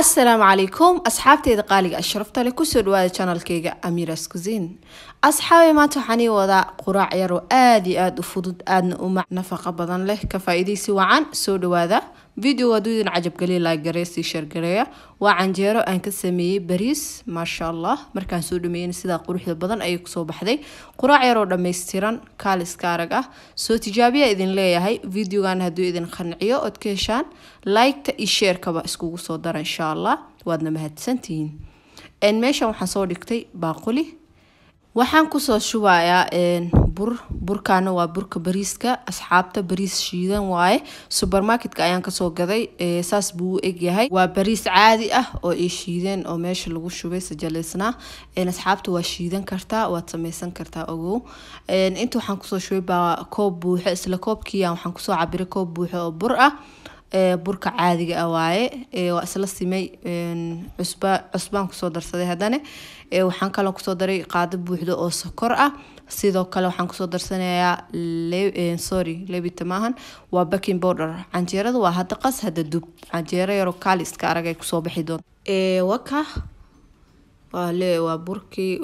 السلام عليكم أصحابتي دقالي أشرفت لكم سودوا channel كيجا أميرة كوزين أصحابي ما تحني وضع قراع يرو آد وفضود ومع نفقة بدن له كفايدي سوى عن سودوا هذا فيديو ودود عجب قليل لايك جريسي شير جريا وعن جيرو أنك سمي بريس ما شاء الله مركان سودو مين سيدا قروح البدن أيك صوب حدي قراع يرو دميستيران كالس كارجة سو تجابية إذن ليه هاي فيديو عن هدو إذن خنعيو أتكيشان لايك تشير كبا اسكو صدر إن شاء الله وادنا مهدسنتين إن ماشا وحن صور دكتي باقولي waxaan ku soo shubayaa burkaana waa burka bariiska asxaabta bariis shiidan waaye supermarketka ayaan ka soo gaday saas buu u eg yahay waa bariis caadi ah oo ay shiideen oo meesha lagu shubay sajaleysna asxaabta waa shiidan kartaa waad sameysan kartaa ogow inta waxaan ku soo shubay baa koob buuxo isla koobkii waxaan ku soo cabiray koob buuxo oo bur ah burka caadiga ah waaye waa isla simay cusbaan ku soo darsaday hadana waxaan kala ku soo daray qaado buuxdo oo sokor ah sidoo kale waxaan ku soo darsanayaa lebita maahan waa baking powder canjeerada waa hadda qas hadda dub canjeero yar oo kali iska aragay ku soo bixi doon waka waa burkii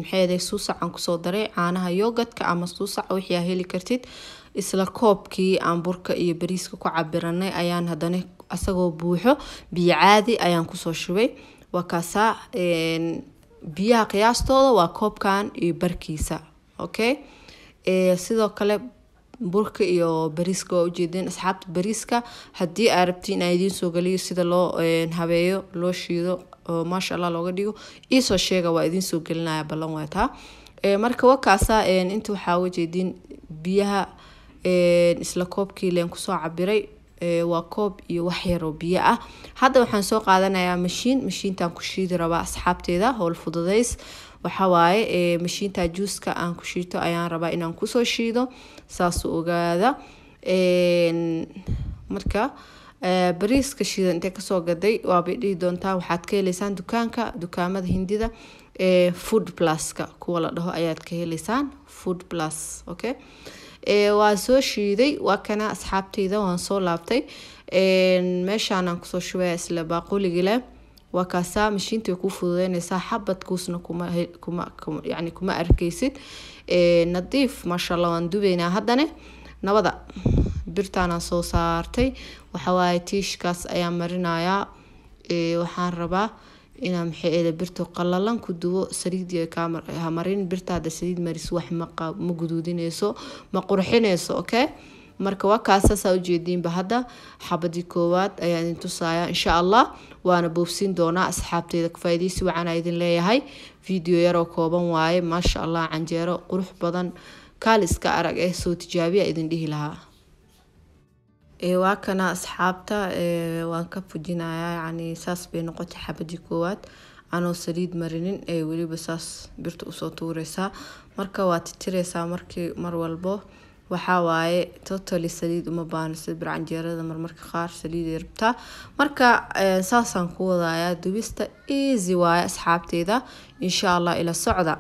maxay suusac aan ku soo daray caanaha yogurtka ama suusac wixii heli kartid isla koobkii aan burka iyo bariiska ku cabiranay ayaan hadana asagoo buuxo biyo caadi ayaan ku soo shubay wakaasa biyaha qiyaastooda waa koobkan iyo barkiisa okay sidoo kale burka iyo bariiska oo ujeedin asxaabta bariiska hadii aad rabtiin in idin soo galiyo sida loo habeeyo loo shiido oo masha Allah looga dhigo isoo sheega waa idin soo gelinaya balan waata marka wakaasa inta waxa ujeedin biyaha isla koobkii leen ku soo cabiray waa koob iyo wax yar oo biyo ah hadda waxaan soo qaadanayaa mashiintan ku shiidi rabaa asxaabteeda howl fududeys waxa waaye mashiinta juuska aan ku shiito ayaan rabaa inaan ku soo shiido saas u ogaada marka bariiska shiidan inta ka soo gaday waa bidii doontaa waxaad ka heleysaan dukaamada hindida food pluska kuwa la dhaho ayaad ka heleysaan food plus okay waa soo shiiday waa kana asxaabteyda waan soo laabtay meeshaan aan ku soo shubay isla baaquligile waa kaasa mashiinta ku fududeynaysa xabad kuusna kuma arkaysid nadiif masha Allah waan dubeynaa hadana nabada birtaana soo saartay waxa waaye tiishkaas ayaan marinayaa waxaan rabaa inaan maxay birto qallalan ku duwo saliid ka marin birtaada saliid maris wax ma guduudinayso ma qurxinayso okay marka waa kaasa u jeedin ba hadda xabadi koowaad ayaan idin tusayaa insha Allah waana boofsin doona asxaabteeda ka faa'iideysi waxaan idin leeyahay video yar oo kooban waaye masha Allah canjeero qurux badan kaaliska arag soo tijaabiya idin dhihi lahaa waa kana asxaabta waan ka fujinayaa yani saas bay noqotay xabadi koowaad anoo saliid marinin waliba saas birta u soo tuuraysa marka waa titiraysa mar walbo waxa waaye totally saliid uma baanaysid canjeerada marmarka qaar saliid yarabta marka saasaan ku wadaaya dubista easy waaye asxaabteeda insha Allah ila socda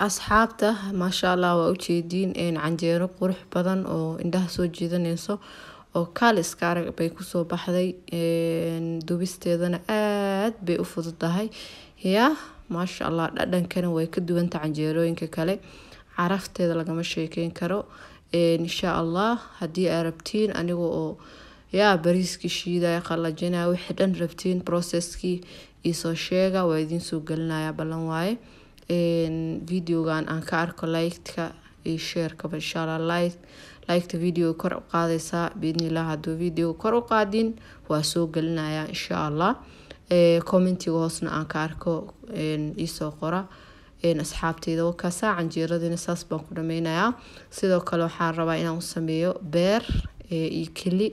asxaabta masha Allah waa u jeedin canjeero qurux badan oo indhaha soo jiidanayso oo kaalis kaarag bay ku soo baxday dubisteedana aad bay u fududahay masha Allah dhadhankana way ka duwan tahay canjeerooyinka kale carafteeda lagama sheekeyn karo insha Allah hadii aad rabtiin aniga oo bariiski shiiday qalajina wixii dhan rabtiin processkii isoo sheega waa idin soo gelinaya balan waaye videogan aan ka arko like-ka iyo share-ka insha Allah like-ta video kor u qaadaysa biidnillah haduu video kor u qaadin waa soo gelinaya insha Allah commentiga hoosna aan ka arko isoo qora asxaabteyda oo ka saacan jeeradina saas baan ku dhameynaya sidoo kale waxaan rabaa inaan u sameeyo beer iyo kili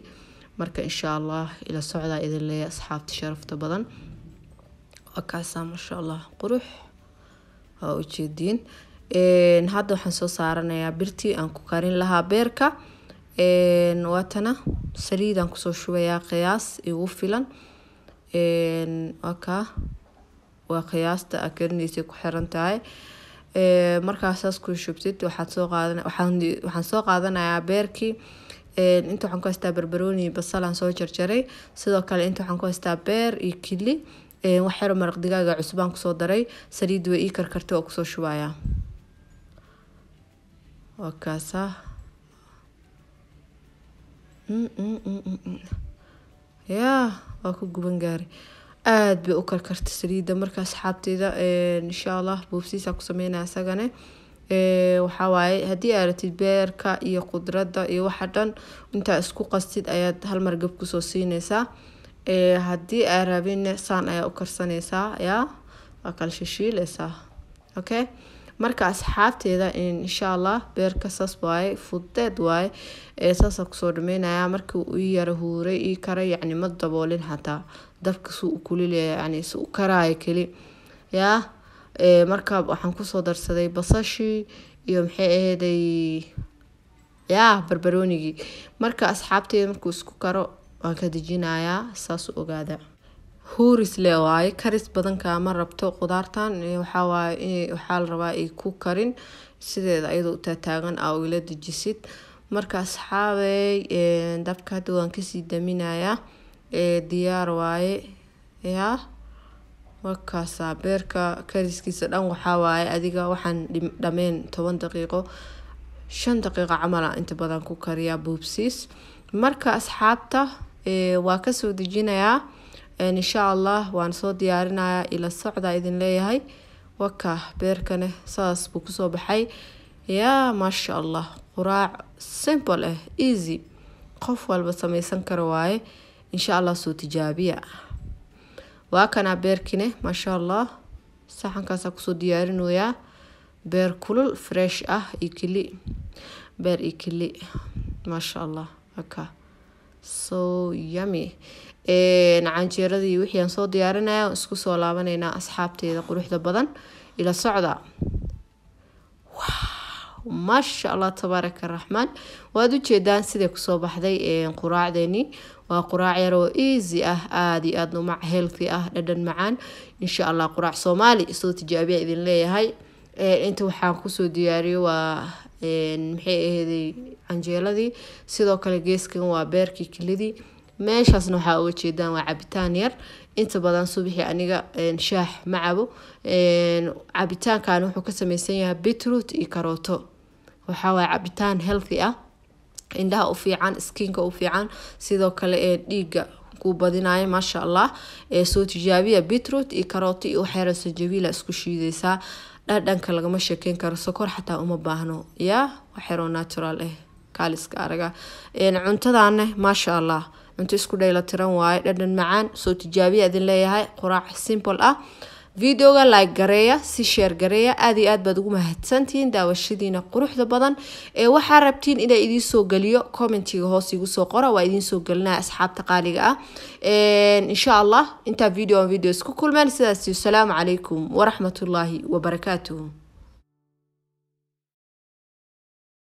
marka insha Allah ila socda idin leeyahay asxaabta sharafta badan وكاسة ما شاء الله قروح هاو جدين هذا حنسو صارنا يا برتي أنكو كارين لها بيركا واتنا سريد أنكو سو شوية قياس يوفلن وكا وقياس تأكرنيسي كحرنتاي markaasaas ku shubtid waxaan soo qaadanayaa beerkii inta waxaan ku haystaa barbarooni basal aan soo jarjaray sidoo kale inta waxaan ku haystaa beer iyo kili wax yar maraq digaaga cusub aan ku soo daray saliid way ii karkartay oo ku soo shubayaa wakaasa waa ku guban gaari aad bay u karkartay saliida marka asxaabteeda insha Allah buufsiisa ku sameynaa asagana waxa waaye hadii aad ratid beerka iyo khudradda iyo waxa dhan inta isku qastid ayaad hal mar gab ku soo siinaysaa hadii aad rabin saan ayaa u karsanaysaa yaa akal shishiilaysaa okay marka asxaabteeda insha Allah beerka saas waaye fudeed waaye saas ku soo dhameynaya markii uu yara huuray ii karay yani ma daboolin hataa dabka suu kulilay yani suu karaay kali yaa marka waxaan ku soo darsaday basashi iyo maxay ahaday yaa barbaroonigi marka asxaabteeda markuu isku karo waan ka dejinayaa saas ogaada huuris leewaay karis badan kaama rabto qudaartan waxa waaye waxa la rabaa ay ku karin sideeda ayadoo taagan oo ila dejisid marka asxaabay dabka hadda waan ka sii daminayaa diyaar waaye yaa wakaasa beerka kariskiisa dhan waxa waaye adiga waxaan dhameen 10 daqiiqo 5 daqiiqo camal inta badan ku kariyaa buubsiis marka asxaabta waa ka soo dejinayaa إن شاء الله وانصو ديارنا إلى الصعدة إذن ليهاي وكا بيركنه صاص بكسو بحي يا ما شاء الله قراع سيمبل ايزي قف والبصمي سنكرواي إن شاء الله سو تجابية وكنا بيركنه ما شاء الله ساحن كاسا كسو ديارنو يا بير كل فريش إيكلي بير إيكلي ما شاء الله وكا so yummy canjeeradii wixii aan soo diyaarinaya isku soo laabanayna asxaabteeda quruxda badan ila socda ما شاء الله تبارك الرحمن وادو جيدان سيدي كسو baxday quraacdeeni waa quraac yar oo easy aadi aadno mac healthy dhadhan macaan insha Allah quraac Soomaali soo tijaabiya idin leeyahay inta waxaan ku soo diyaariyo waa maxay ahayd canjeeladii sidoo kale geeskan waa beerkii kilidii meeshaasna waxa uga jeedaan waa cabitaan yar inta badan subaxii aniga shaax ma cabo cabitaankan wuxuu ka samaysan yahay beetroot iyo karooto waxa waa cabitaan healthy indhaha u fiican skinka u fiican sidoo kale dhiiga ku badinayo ma sha Allah soo tijaabiya beetroot iyo karooto iyo waxyar sanjabiil isku shiidaysaa dhadhanka lagama sheekeyn karo sokor xataa uma baahno yaa waxyaro natural kaaliska araga cuntadaana ma sha Allah inta isku dhayla tiran waay dhadhan macaan soo tijaabiya idin leeyahay quraac simple videoga like gareeya si share gareeya aad iyo aad baad ugu mahadsantiin daawashadiina quruxda badan waxa rabtiin inay idin soo galiyo commentiga hoos igu soo qora waa idin soo galnaa asxaabta qaaliga insha Allah inta video isku kulmaan sidaas salaamu calaykum wa rahmatullahi wa barakaatuh